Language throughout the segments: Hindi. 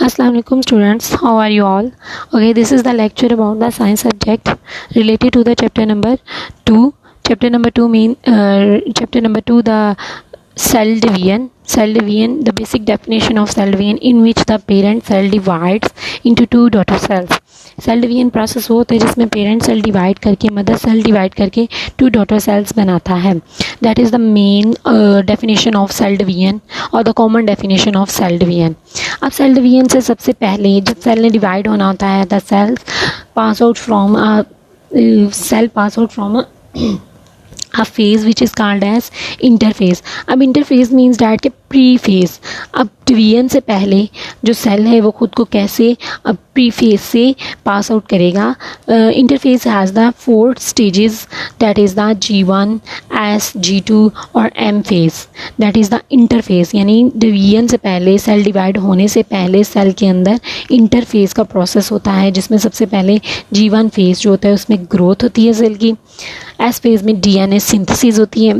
Assalamu alaikum students, how are you all? Okay, this is the lecture about the science subject related to the chapter number 2. Chapter number 2 the cell division. The basic definition of cell division, in which the parent cell divides into two daughter cells. Cell division process वो होता है जिसमें पेरेंट सेल डिवाइड करके मदर सेल डिवाइड करके टू डॉटर सेल्स बनाता है. That is the main definition of cell division और the common definition of cell division. अब सेल डिवीजन से सबसे पहले जब सेल ने डिवाइड होना होता है the cell pass out from a phase which is called as interphase. अब interphase means that के प्री फेज. अब डिवीजन से पहले जो सेल है वो खुद को कैसे अब प्री फेज से पास आउट करेगा. Interphase has the 4 stages, that is the G1, S, G2 और M phase. That is the interphase. यानी डिवीजन से पहले सेल डिवाइड होने से पहले सेल के अंदर इंटरफेज का प्रोसेस होता है जिसमें सबसे पहले G1 फेज जो होता है उसमें ग्रोथ होती है सेल की. एस फेज में DNA सिंथेसिस होती है.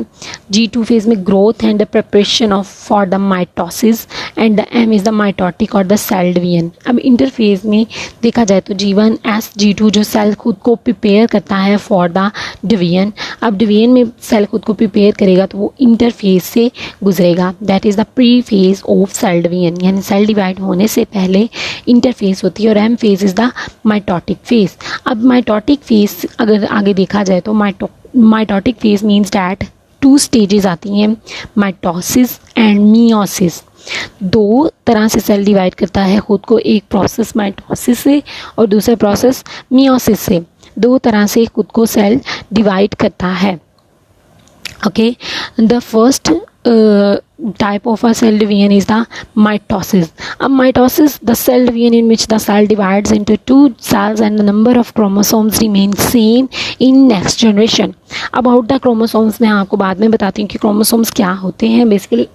G2 फेज में growth and the preparation of for the mitosis and the M is the mitotic और द सेल डिवीजन. अब इंटरफेज में देखा जाए तो G1, S, G2 जो सेल खुद को प्रिपेयर करता है फॉर द डिवीजन. अब डिवीजन में सेल खुद को प्रिपेयर करेगा तो वो इंटरफेज से गुजरेगा. That is the pre phase of cell division. यानी सेल डिवाइड होने से पहले इंटरफेज होती है और M phase is the mitotic phase. अब माइटोटिक फेज अगर आगे देखा जाए तो mitotic phase means that 2 stages आती हैं, माइटोसिस एंड मियोसिस. 2 तरह से सेल डिवाइड करता है खुद को, एक प्रोसेस माइटोसिस से और दूसरा प्रोसेस मियोसिस से. 2 तरह से खुद को सेल डिवाइड करता है. Okay, the first type of a cell division is the mitosis. Mitosis, the cell division in which the cell divides into 2 cells and the number of chromosomes remain same in next generation. About the chromosomes मैं आपको बाद में बताती हूँ कि chromosomes क्या होते हैं. बेसिकली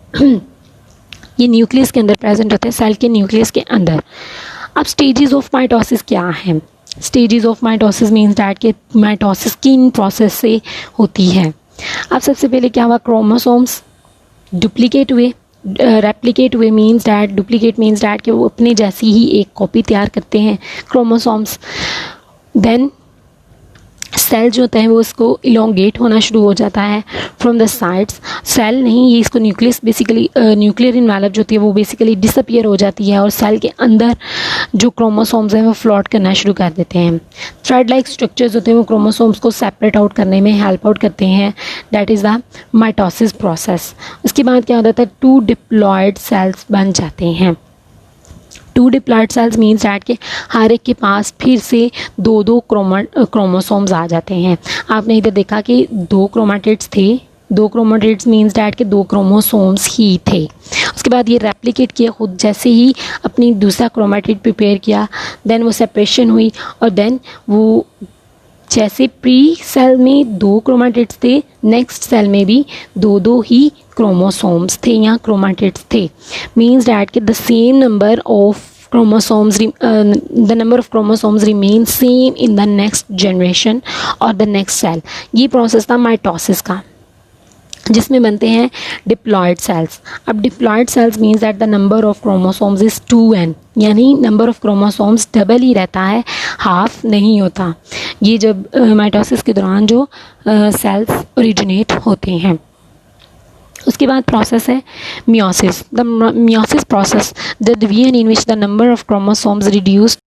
ये न्यूक्लियस के अंदर प्रेजेंट होते हैं, सेल के न्यूक्लियस के अंदर. अब स्टेजेस ऑफ माइटोसिस क्या हैं? Stages of mitosis means that कि माइटोसिस किन प्रोसेस से होती है. अब सबसे पहले क्या हुआ, क्रोमोसोम्स डुप्लीकेट हुए. रेप्लिकेट हुए means that, duplicate means that कि वो अपने जैसी ही एक कॉपी तैयार करते हैं क्रोमोसोम्स. देन सेल जो होता है वो इसको इलोंगेट होना शुरू हो जाता है फ्रॉम द साइड्स. सेल नहीं, ये इसको न्यूक्लियस बेसिकली न्यूक्लियर इन्वेलप जो होती है वो बेसिकली डिसअपियर हो जाती है और सेल के अंदर जो क्रोमोसोम्स हैं वो फ्लोट करना शुरू कर देते हैं. थ्रेड लाइक स्ट्रक्चर्स होते हैं वो क्रोमोसोम्स को सेपरेट आउट करने में हेल्प आउट करते हैं. That is the mitosis process. उसके बाद क्या होता है, 2 डिप्लॉयड सेल्स बन जाते हैं. 2 डिप्लॉयड सेल्स मीन्स डैट के हर एक के पास फिर से 2 क्रोमोसोम्स आ जाते हैं. आपने इधर देखा कि 2 क्रोमेटिड्स थे. 2 क्रोमेटिड्स मीन्स डैट के 2 क्रोमोसोम्स ही थे. उसके बाद ये रेप्लिकेट किया खुद जैसे ही अपनी दूसरा क्रोमेटिड प्रिपेयर किया. देन वो सेपरेशन हुई और देन वो जैसे प्री सेल में 2 क्रोमेटिड्स थे, नेक्स्ट सेल में भी 2 ही क्रोमोसोम्स थे या क्रोमेटिड्स थे. मीन्स डैट के the same number of chromosomes, the number of chromosomes remain same in the next generation or the next cell. ये प्रोसेस था माइटोसिस का जिसमें बनते हैं डिप्लॉयड सेल्स. अब diploid cells means that the number of chromosomes is 2n. यानी नंबर ऑफ क्रोमोसोम्स डबल ही रहता है, हाफ नहीं होता. ये जब माइटोसिस के दौरान जो सेल्स ओरिजिनेट होते हैं. उसके बाद प्रोसेस है meiosis. The meiosis process, the division in which the number of chromosomes reduce